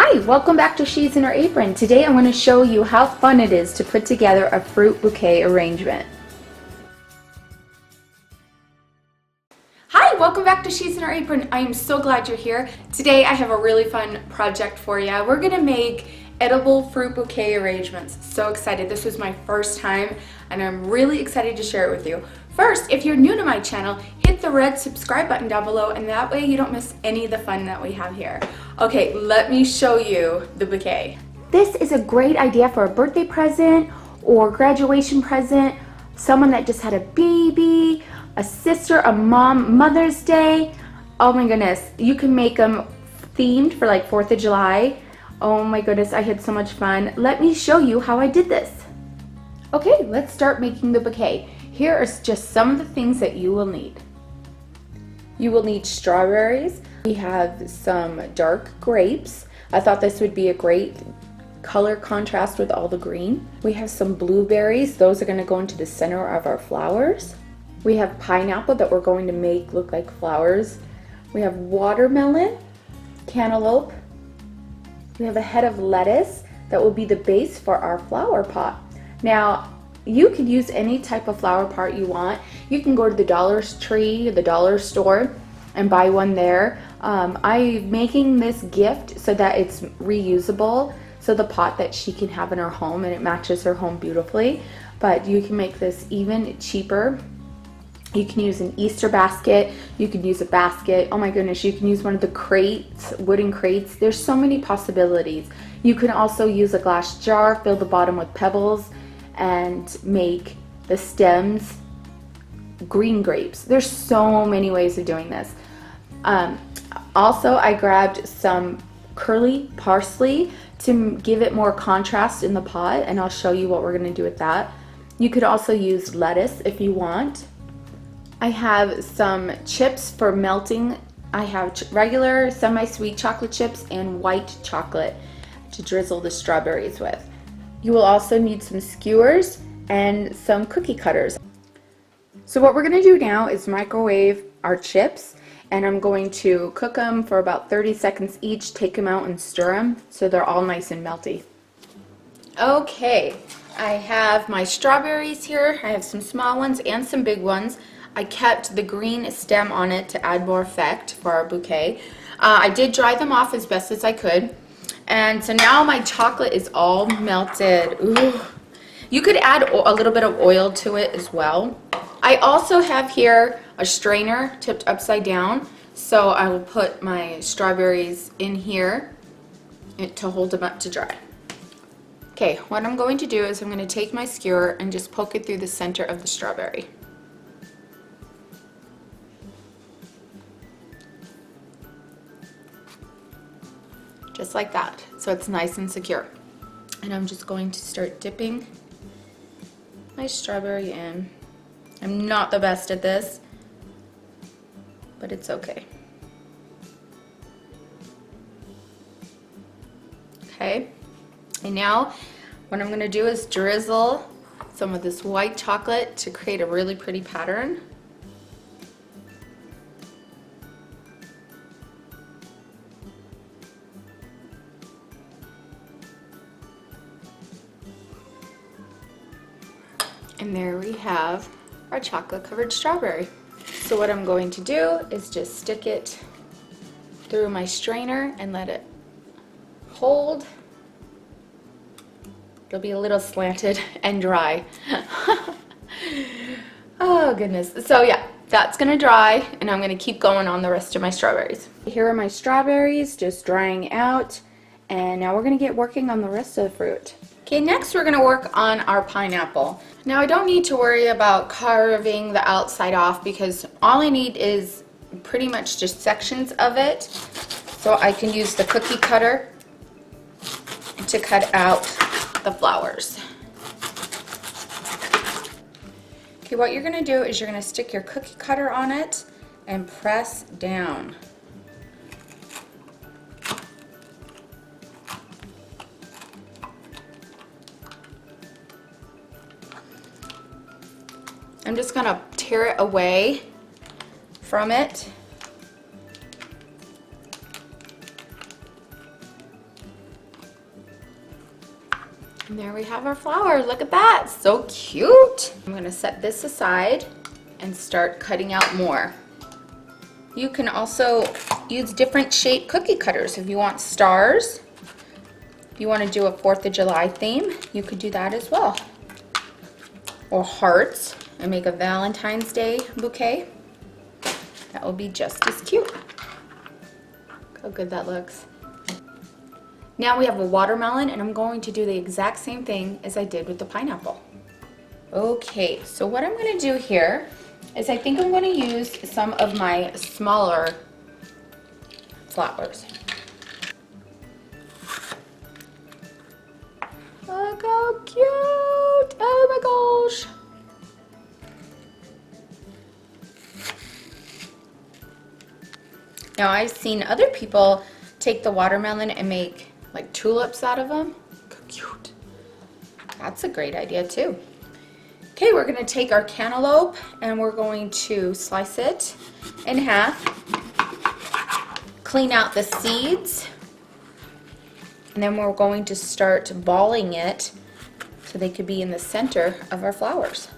Hi, welcome back to She's in Her Apron. Today I'm going to show you how fun it is to put together a fruit bouquet arrangement. Hi, welcome back to She's in Her Apron. I am so glad you're here. Today I have a really fun project for you. We're going to make edible fruit bouquet arrangements. So excited. This was my first time and I'm really excited to share it with you. First, if you're new to my channel, hit the red subscribe button down below and that way you don't miss any of the fun that we have here. Okay, let me show you the bouquet. This is a great idea for a birthday present or graduation present, someone that just had a baby, a sister, a mom, Mother's Day. Oh my goodness, you can make them themed for like 4th of July. Oh my goodness, I had so much fun. Let me show you how I did this. Okay, let's start making the bouquet. Here are just some of the things that you will need. You will need strawberries. We have some dark grapes. I thought this would be a great color contrast with all the green. We have some blueberries. Those are going to go into the center of our flowers. We have pineapple that we're going to make look like flowers. We have watermelon, cantaloupe. We have a head of lettuce that will be the base for our flower pot. Now, you could use any type of flower pot you want. You can go to the Dollar Tree, the dollar store, and buy one there. I'm making this gift so that it's reusable, so the pot that she can have in her home and it matches her home beautifully. But you can make this even cheaper. You can use an Easter basket, you can use a basket. Oh my goodness, you can use one of the crates, wooden crates. There's so many possibilities. You can also use a glass jar, fill the bottom with pebbles, and make the stems green grapes. There's so many ways of doing this. Also, I grabbed some curly parsley to give it more contrast in the pot, and I'll show you what we're going to do with that. You could also use lettuce if you want. I have some chips for melting. I have regular semi-sweet chocolate chips and white chocolate to drizzle the strawberries with. You will also need some skewers and some cookie cutters. So what we're going to do now is microwave our chips, and I'm going to cook them for about 30 seconds each, take them out and stir them so they're all nice and melty. Okay, I have my strawberries here. I have some small ones and some big ones. I kept the green stem on it to add more effect for our bouquet. I did dry them off as best as I could. And so now my chocolate is all melted. Ooh. You could add a little bit of oil to it as well. I also have here a strainer tipped upside down. So I will put my strawberries in here to hold them up to dry. Okay, what I'm going to do is I'm going to take my skewer and just poke it through the center of the strawberry. Just like that, so it's nice and secure. And I'm just going to start dipping my strawberry in. I'm not the best at this, but it's okay. Okay, and now what I'm going to do is drizzle some of this white chocolate to create a really pretty pattern. And there we have our chocolate covered strawberry. So what I'm going to do is just stick it through my strainer and let it hold. It'll be a little slanted and dry. Oh goodness. So yeah, that's gonna dry and I'm gonna keep going on the rest of my strawberries. Here are my strawberries just drying out, and now we're gonna get working on the rest of the fruit. Okay, next we're going to work on our pineapple. Now I don't need to worry about carving the outside off because all I need is pretty much just sections of it. So I can use the cookie cutter to cut out the flowers. Okay, what you're going to do is you're going to stick your cookie cutter on it and press down. I'm just going to tear it away from it. And there we have our flower. Look at that, so cute. I'm gonna set this aside and start cutting out more. You can also use different shaped cookie cutters if you want stars. If you want to do a 4th of July theme, you could do that as well. Or hearts and make a Valentine's Day bouquet. That will be just as cute. Look how good that looks. Now we have a watermelon, and I'm going to do the exact same thing as I did with the pineapple. Okay, so what I'm going to do here is I think I'm going to use some of my smaller flowers. Look how cute! Oh my gosh! Now I've seen other people take the watermelon and make like tulips out of them. Look how cute. That's a great idea too. Okay, we're going to take our cantaloupe and we're going to slice it in half. Clean out the seeds. And then we're going to start balling it so they could be in the center of our flowers.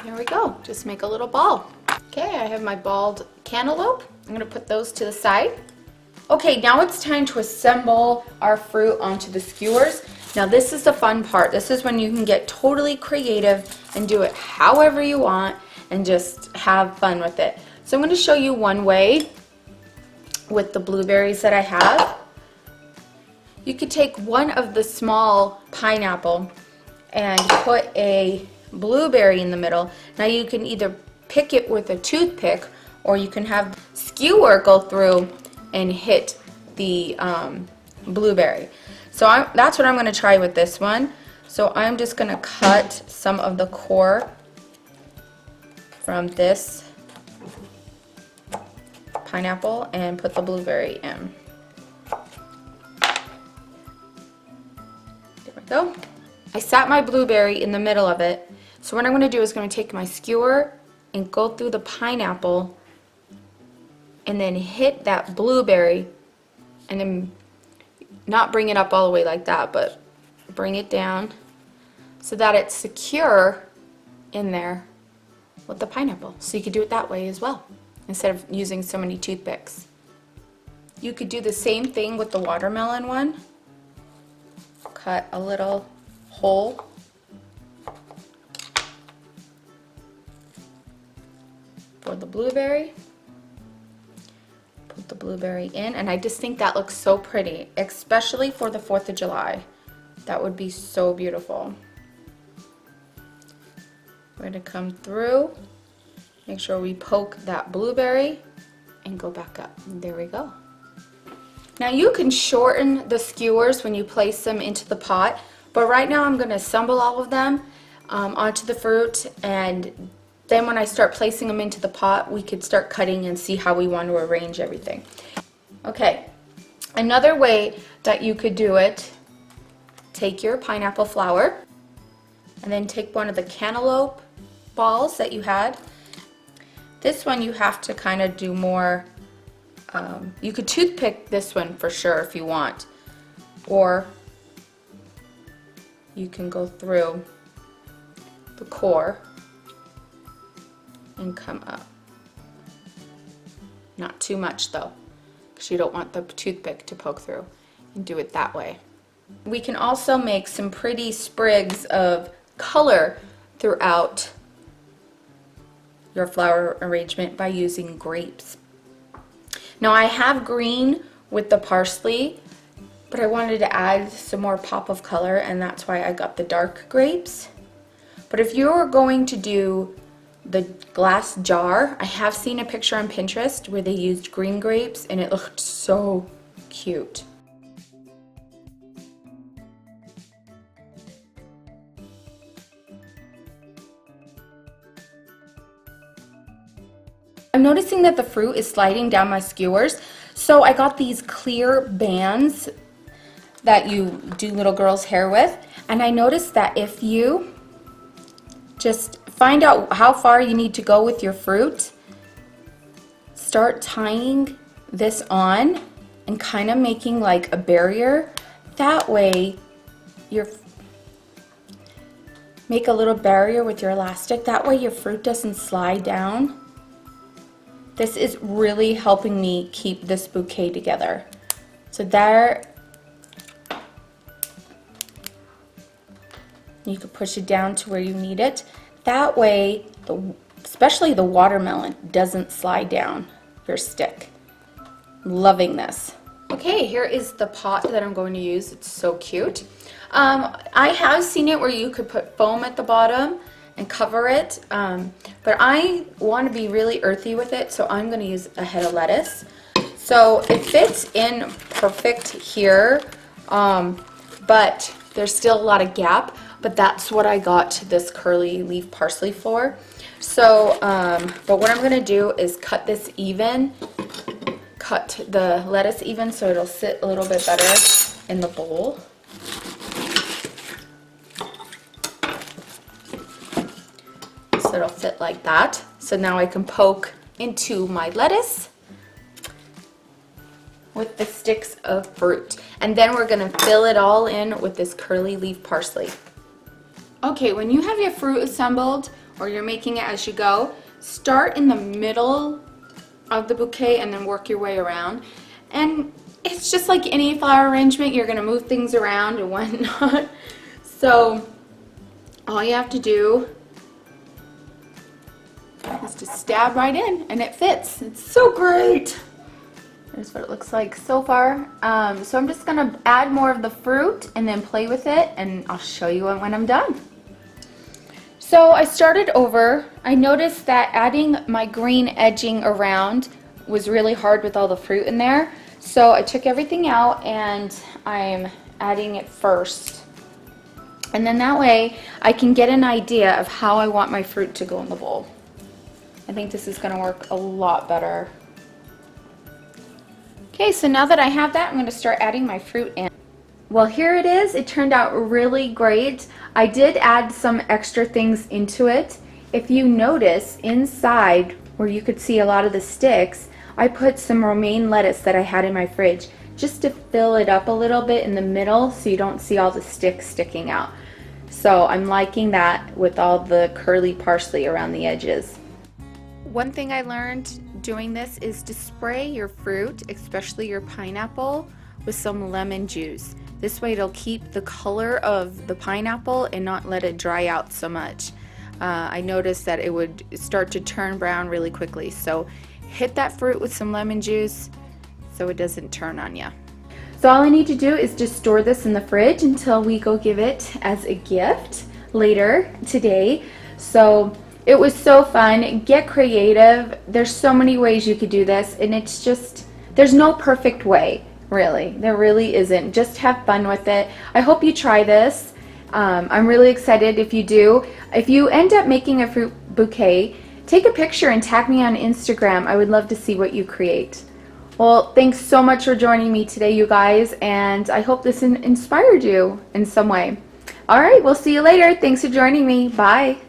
There we go, just make a little ball. Okay, I have my balled cantaloupe. I'm gonna put those to the side. Okay, now it's time to assemble our fruit onto the skewers. Now this is the fun part. This is when you can get totally creative and do it however you want and just have fun with it. So I'm going to show you one way with the blueberries that I have. You could take one of the small pineapple and put a blueberry in the middle. Now you can either pick it with a toothpick or you can have the skewer go through and hit the blueberry. So that's what I'm going to try with this one. So I'm just going to cut some of the core from this pineapple and put the blueberry in. There we go. I sat my blueberry in the middle of it. So what I'm going to do is going to take my skewer and go through the pineapple and then hit that blueberry and then not bring it up all the way like that, but bring it down so that it's secure in there with the pineapple. So you could do it that way as well, instead of using so many toothpicks. You could do the same thing with the watermelon one. Cut a little hole for the blueberry. Put the blueberry in, and I just think that looks so pretty, especially for the 4th of July. That would be so beautiful. We're going to come through, make sure we poke that blueberry, and go back up. There we go. Now you can shorten the skewers when you place them into the pot, but right now I'm going to assemble all of them onto the fruit, and then when I start placing them into the pot, we could start cutting and see how we want to arrange everything. Okay, another way that you could do it, take your pineapple flower and then take one of the cantaloupe balls that you had. This one you have to kind of do more, you could toothpick this one for sure if you want, or you can go through the core and come up. Not too much though, because you don't want the toothpick to poke through, and do it that way. We can also make some pretty sprigs of color throughout your flower arrangement by using grapes. Now I have green with the parsley, but I wanted to add some more pop of color, and that's why I got the dark grapes. But if you're going to do the glass jar, I have seen a picture on Pinterest where they used green grapes and it looked so cute. I'm noticing that the fruit is sliding down my skewers, so I got these clear bands that you do little girls' hair with, and I noticed that if you just find out how far you need to go with your fruit. Start tying this on and kind of making like a barrier. That way make a little barrier with your elastic. That way your fruit doesn't slide down. This is really helping me keep this bouquet together. So there, you can push it down to where you need it. That way, especially the watermelon doesn't slide down your stick. Loving this. Okay, here is the pot that I'm going to use. It's so cute. I have seen it where you could put foam at the bottom and cover it, but I want to be really earthy with it, so I'm going to use a head of lettuce. So it fits in perfect here, but there's still a lot of gap, but that's what I got this curly leaf parsley for. So, but what I'm going to do is cut this even, cut the lettuce even so it'll sit a little bit better in the bowl. So it'll fit like that. So now I can poke into my lettuce with the sticks of fruit. And then we're going to fill it all in with this curly leaf parsley. Okay, when you have your fruit assembled, or you're making it as you go, start in the middle of the bouquet and then work your way around. And it's just like any flower arrangement, you're going to move things around and whatnot. So all you have to do is just stab right in and it fits. It's so great. Here's what it looks like so far. So I'm just going to add more of the fruit and then play with it, and I'll show you when I'm done. So I started over. I noticed that adding my green edging around was really hard with all the fruit in there. So I took everything out and I'm adding it first. And then that way I can get an idea of how I want my fruit to go in the bowl. I think this is going to work a lot better. Okay, so now that I have that, I'm going to start adding my fruit in. Well, here it is. It turned out really great. I did add some extra things into it. If you notice, inside where you could see a lot of the sticks, I put some romaine lettuce that I had in my fridge just to fill it up a little bit in the middle so you don't see all the sticks sticking out. So I'm liking that with all the curly parsley around the edges. One thing I learned doing this is to spray your fruit, especially your pineapple, with some lemon juice. This way it'll keep the color of the pineapple and not let it dry out so much. I noticed that it would start to turn brown really quickly, so hit that fruit with some lemon juice so it doesn't turn on you. So all I need to do is just store this in the fridge until we go give it as a gift later today. So it was so fun. Get creative. There's so many ways you could do this, and it's just, there's no perfect way. Really, there really isn't. Just have fun with it. I hope you try this. I'm really excited if you do. If you end up making a fruit bouquet, take a picture and tag me on Instagram. I would love to see what you create. Well, thanks so much for joining me today, you guys, and I hope this inspired you in some way. All right, we'll see you later. Thanks for joining me. Bye.